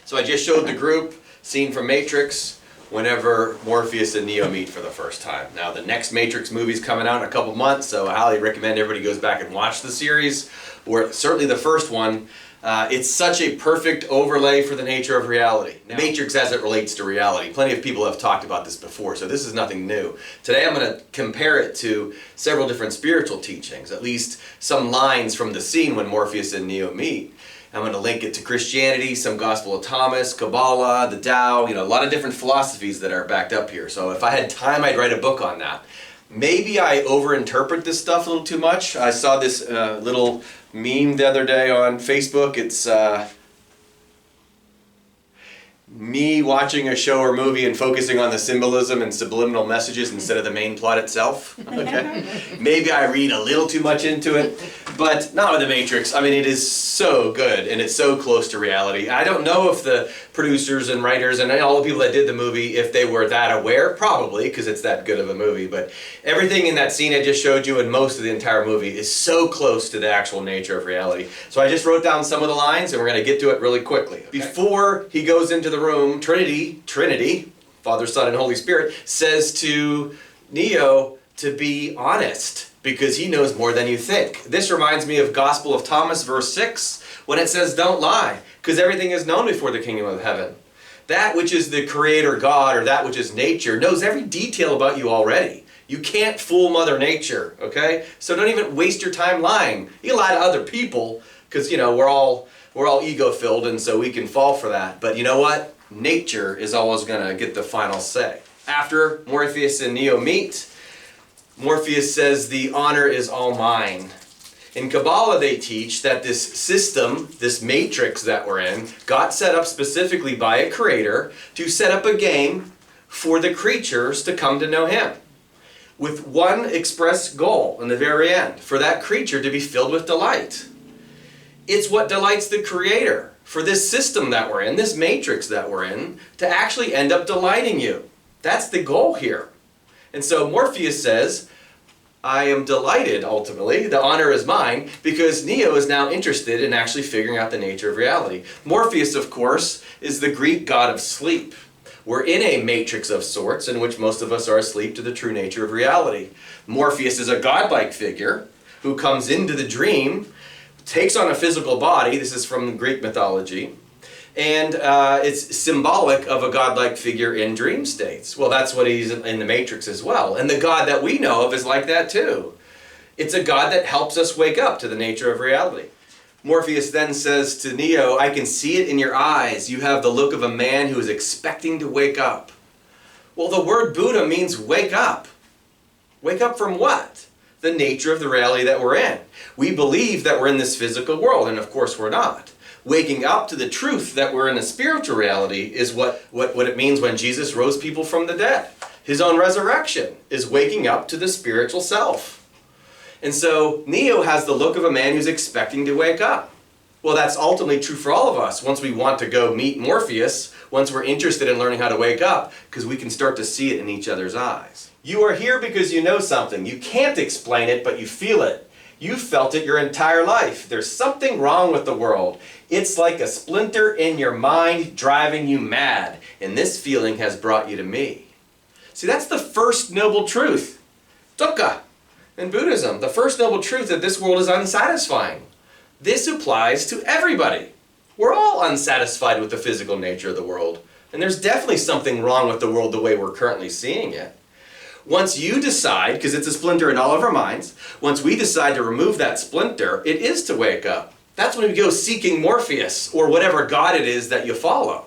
So I just showed the group, scene from Matrix, whenever Morpheus and Neo meet for the first time. Now the next Matrix movie's coming out in a couple months, so I highly recommend everybody goes back and watch the series, or certainly the first one. It's such a perfect overlay for the nature of reality. Now, Matrix as it relates to reality. Plenty of people have talked about this before, so this is nothing new. Today I'm going to compare it to several different spiritual teachings, at least some lines from the scene when Morpheus and Neo meet. I'm going to link it to Christianity, some Gospel of Thomas, Kabbalah, the Tao, a lot of different philosophies that are backed up here. So if I had time, I'd write a book on that. Maybe I overinterpret this stuff a little too much. I saw this little meme the other day on Facebook. It's me watching a show or movie and focusing on the symbolism and subliminal messages instead of the main plot itself. Okay? Maybe I read a little too much into it, but not with The Matrix. I mean, it is so good and it's so close to reality. I don't know if the producers and writers and all the people that did the movie, if they were that aware, probably, because it's that good of a movie, but everything in that scene I just showed you and most of the entire movie is so close to the actual nature of reality. So I just wrote down some of the lines and we're going to get to it really quickly. Okay? Before he goes into the room, Trinity, Father, Son, and Holy Spirit, says to Neo to be honest because he knows more than you think. This reminds me of Gospel of Thomas, verse 6, when it says, don't lie, because everything is known before the kingdom of heaven. That which is the creator God, or that which is nature, knows every detail about you already. You can't fool Mother Nature, okay? So don't even waste your time lying. You can lie to other people, because, we're all ego-filled, and so we can fall for that. But you know what? Nature is always going to get the final say. After Morpheus and Neo meet, Morpheus says, the honor is all mine. In Kabbalah, they teach that this system, this matrix that we're in, got set up specifically by a creator to set up a game for the creatures to come to know him, with one express goal in the very end, for that creature to be filled with delight. It's what delights the creator for this system that we're in, this matrix that we're in, to actually end up delighting you. That's the goal here. And so Morpheus says, I am delighted, ultimately, the honor is mine, because Neo is now interested in actually figuring out the nature of reality. Morpheus, of course, is the Greek god of sleep. We're in a matrix of sorts in which most of us are asleep to the true nature of reality. Morpheus is a godlike figure who comes into the dream, takes on a physical body, this is from Greek mythology, and it's symbolic of a godlike figure in dream states. Well, that's what he's in the Matrix as well. And the God that we know of is like that too. It's a God that helps us wake up to the nature of reality. Morpheus then says to Neo, I can see it in your eyes. You have the look of a man who is expecting to wake up. Well, the word Buddha means wake up. Wake up from what? The nature of the reality that we're in. We believe that we're in this physical world, and of course we're not. Waking up to the truth that we're in a spiritual reality is what it means when Jesus rose people from the dead. His own resurrection is waking up to the spiritual self. And so Neo has the look of a man who's expecting to wake up. Well, that's ultimately true for all of us once we want to go meet Morpheus, once we're interested in learning how to wake up, because we can start to see it in each other's eyes. You are here because you know something. You can't explain it, but you feel it. You've felt it your entire life. There's something wrong with the world. It's like a splinter in your mind driving you mad, and this feeling has brought you to me. See, that's the first noble truth. Dukkha in Buddhism, the first noble truth that this world is unsatisfying. This applies to everybody. We're all unsatisfied with the physical nature of the world, and there's definitely something wrong with the world the way we're currently seeing it. Once you decide, because it's a splinter in all of our minds, once we decide to remove that splinter, it is to wake up. That's when we go seeking Morpheus, or whatever God it is that you follow,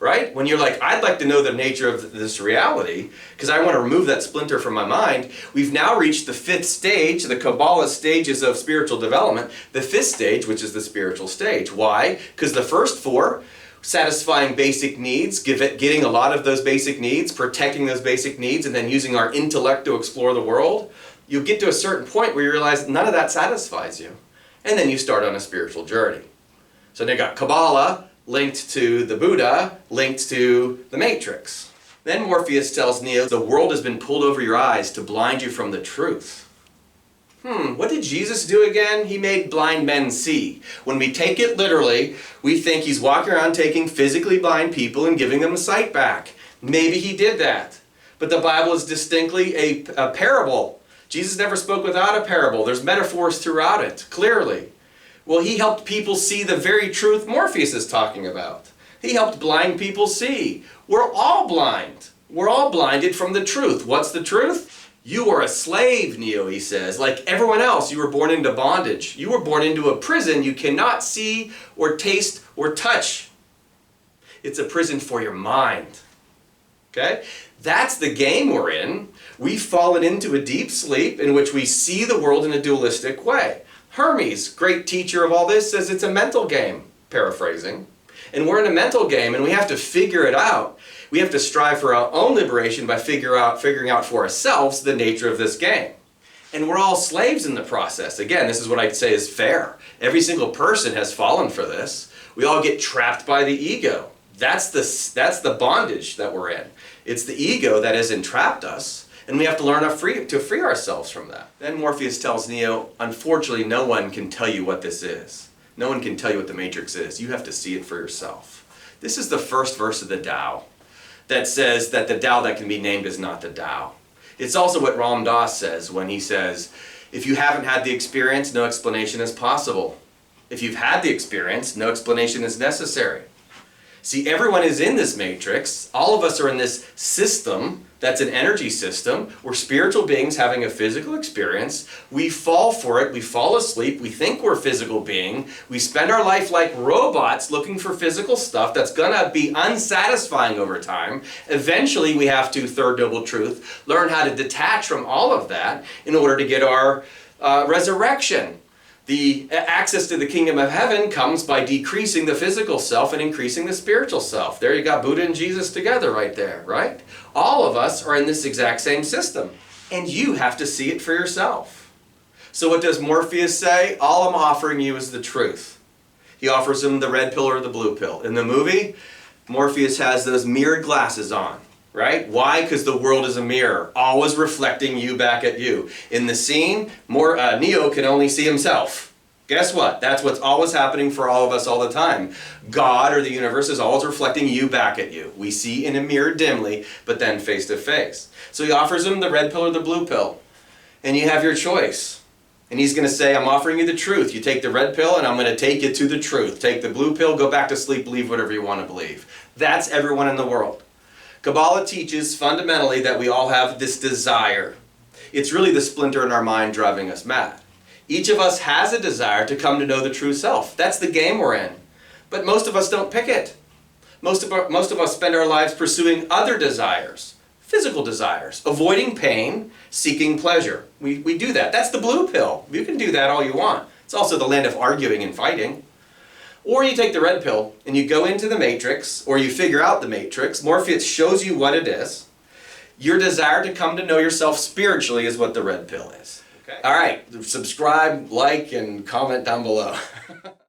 right? When you're like, I'd like to know the nature of this reality, because I want to remove that splinter from my mind. We've now reached the fifth stage, the Kabbalah stages of spiritual development, the fifth stage, which is the spiritual stage. Why? Because the first four, satisfying basic needs, getting a lot of those basic needs, protecting those basic needs, and then using our intellect to explore the world, you'll get to a certain point where you realize none of that satisfies you. And then you start on a spiritual journey. So they got Kabbalah linked to the Buddha, linked to the Matrix. Then Morpheus tells Neo, the world has been pulled over your eyes to blind you from the truth. what did Jesus do again? He made blind men see. When we take it literally, we think he's walking around taking physically blind people and giving them sight back. Maybe he did that. But the Bible is distinctly a parable. Jesus never spoke without a parable. There's metaphors throughout it, clearly. Well, he helped people see the very truth Morpheus is talking about. He helped blind people see. We're all blind. We're all blinded from the truth. What's the truth? You are a slave, Neo, he says. Like everyone else, you were born into bondage. You were born into a prison you cannot see or taste or touch. It's a prison for your mind. Okay? That's the game we're in. We've fallen into a deep sleep in which we see the world in a dualistic way. Hermes, great teacher of all this, says it's a mental game, paraphrasing. And we're in a mental game and we have to figure it out. We have to strive for our own liberation by figuring out for ourselves the nature of this game. And we're all slaves in the process. Again, this is what I'd say is fair. Every single person has fallen for this. We all get trapped by the ego. That's the bondage that we're in. It's the ego that has entrapped us, and we have to learn to free ourselves from that. Then Morpheus tells Neo, unfortunately, no one can tell you what this is. No one can tell you what the Matrix is. You have to see it for yourself. This is the first verse of the Tao that says that the Tao that can be named is not the Tao. It's also what Ram Dass says when he says, if you haven't had the experience, no explanation is possible. If you've had the experience, no explanation is necessary. See, everyone is in this matrix. All of us are in this system that's an energy system. We're spiritual beings having a physical experience. We fall for it. We fall asleep. We think we're a physical being. We spend our life like robots looking for physical stuff that's going to be unsatisfying over time. Eventually, we have to, third noble truth, learn how to detach from all of that in order to get our resurrection. The access to the kingdom of heaven comes by decreasing the physical self and increasing the spiritual self. There you got Buddha and Jesus together right there, right? All of us are in this exact same system. And you have to see it for yourself. So what does Morpheus say? All I'm offering you is the truth. He offers him the red pill or the blue pill. In the movie, Morpheus has those mirrored glasses on. Right? Why? Because the world is a mirror, always reflecting you back at you. In the scene, Neo can only see himself. Guess what? That's what's always happening for all of us all the time. God or the universe is always reflecting you back at you. We see in a mirror dimly, but then face to face. So he offers him the red pill or the blue pill. And you have your choice. And he's going to say, I'm offering you the truth. You take the red pill and I'm going to take you to the truth. Take the blue pill, go back to sleep, believe whatever you want to believe. That's everyone in the world. Kabbalah teaches fundamentally that we all have this desire. It's really the splinter in our mind driving us mad. Each of us has a desire to come to know the true self. That's the game we're in. But most of us don't pick it. Most of us spend our lives pursuing other desires, physical desires, avoiding pain, seeking pleasure. We do that. That's the blue pill. You can do that all you want. It's also the land of arguing and fighting. Or you take the red pill and you go into the matrix, or you figure out the matrix. Morpheus shows you what it is. Your desire to come to know yourself spiritually is what the red pill is. Okay. All right, subscribe, like, and comment down below.